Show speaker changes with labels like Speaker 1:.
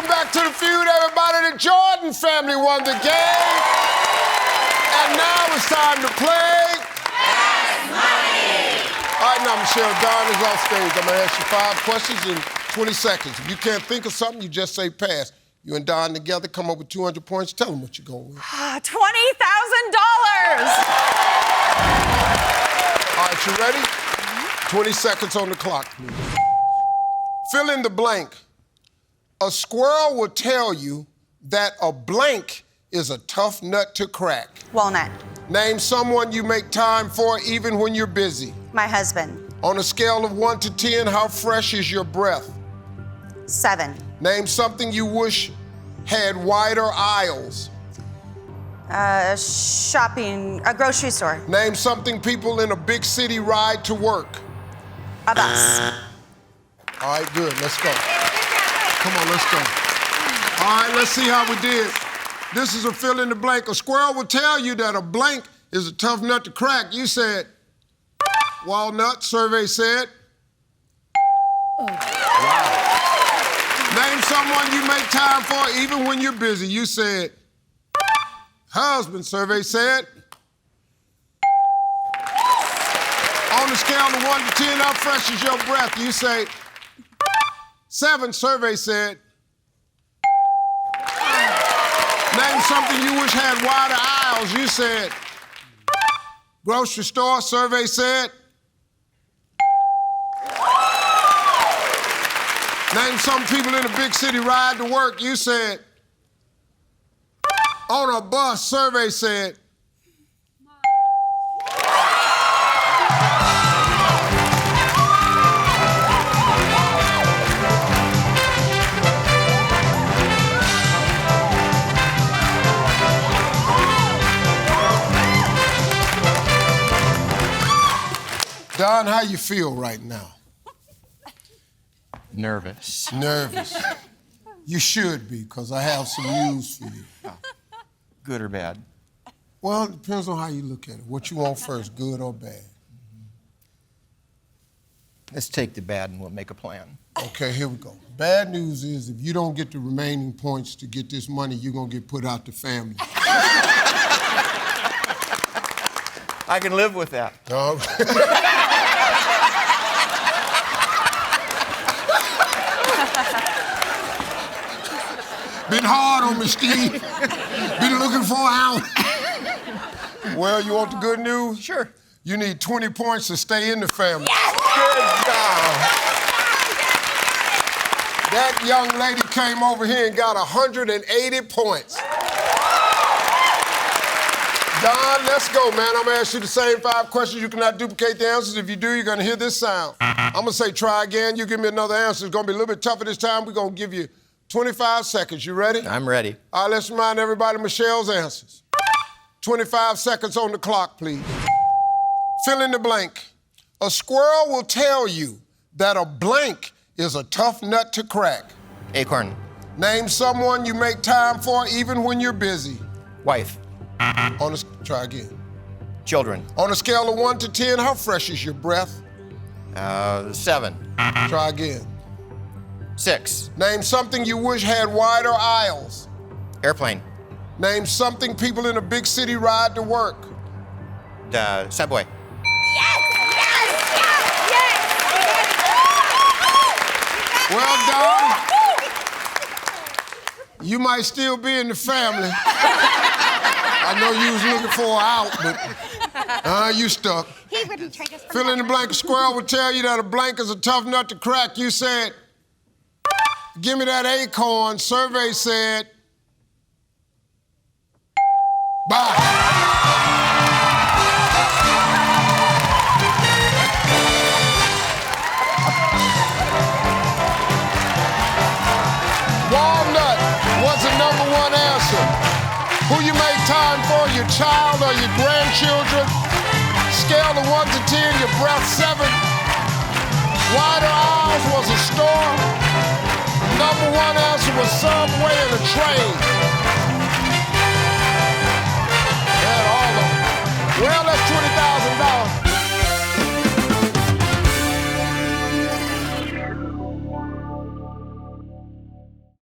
Speaker 1: Welcome back to the feud, everybody. The Jordan family won the game. And now it's time to play Fast Money. All right, now, Michelle, Don is off stage. I'm going to ask you 5 questions in 20 seconds. If you can't think of something, you just say pass. You and Don together come up with 200 points. Tell them what you're going with.
Speaker 2: $20,000.
Speaker 1: All right, you ready? 20 seconds on the clock, please. Fill in the blank. A squirrel will tell you that a blank is a tough nut to crack.
Speaker 2: Walnut.
Speaker 1: Name someone you make time for even when you're busy.
Speaker 2: My husband.
Speaker 1: On a scale of 1 to 10, how fresh is your breath?
Speaker 2: 7.
Speaker 1: Name something you wish had wider aisles.
Speaker 2: Shopping, a grocery store.
Speaker 1: Name something people in a big city ride to work.
Speaker 2: A bus.
Speaker 1: All right, good. Let's go. Come on, let's go. All right, let's see how we did. This is a fill in the blank. A squirrel will tell you that a blank is a tough nut to crack. You said walnut, survey said. Wow. Name someone you make time for even when you're busy. You said husband, survey said. On a scale of 1 to 10, how fresh is your breath? You say 7, survey said. Name something you wish had wider aisles. You said grocery store, survey said. Name some people in a big city ride to work. You said on a bus, survey said. Don, how you feel right now?
Speaker 3: Nervous.
Speaker 1: Nervous. You should be, because I have some news for you.
Speaker 3: Good or bad?
Speaker 1: Well, it depends on how you look at it. What you want first, good or bad?
Speaker 3: Let's take the bad and we'll make a plan.
Speaker 1: Okay, here we go. Bad news is if you don't get the remaining points to get this money, you're going to get put out the family.
Speaker 3: I can live with that.
Speaker 1: All right. Been hard on me, Steve. Been looking for an hour. Well, you want the good news?
Speaker 3: Sure.
Speaker 1: You need 20 points to stay in the family.
Speaker 2: Yes!
Speaker 1: Good job. That young lady came over here and got 180 points. Don, let's go, man. I'm gonna ask you the same 5 questions. You cannot duplicate the answers. If you do, you're gonna hear this sound. I'm gonna say try again. You give me another answer. It's gonna be a little bit tougher this time. We're gonna give you 25 seconds. You ready?
Speaker 3: I'm ready.
Speaker 1: All right, let's remind everybody Michelle's answers. 25 seconds on the clock, please. Fill in the blank. A squirrel will tell you that a blank is a tough nut to crack.
Speaker 3: Acorn.
Speaker 1: Name someone you make time for even when you're busy.
Speaker 3: Wife.
Speaker 1: Try again.
Speaker 3: Children.
Speaker 1: On a scale of 1 to 10, how fresh is your breath?
Speaker 3: 7.
Speaker 1: Try again.
Speaker 3: 6.
Speaker 1: Name something you wish had wider aisles.
Speaker 3: Airplane.
Speaker 1: Name something people in a big city ride to work.
Speaker 3: Subway.
Speaker 2: Yes! Yes! Yes! Yes!
Speaker 1: Well done. You might still be in the family. I know you was looking for an out, but you stuck.
Speaker 4: He wouldn't trade us for
Speaker 1: Fill in the blank. A squirrel would tell you that a blank is a tough nut to crack. You said, give me that acorn. Survey said, bye. Walnut was the #1 answer. Who you make time for, your child or your grandchildren? Scale of 1 to 10, your breath 7. Wider aisles was a store. #1 answer was Subway and a train.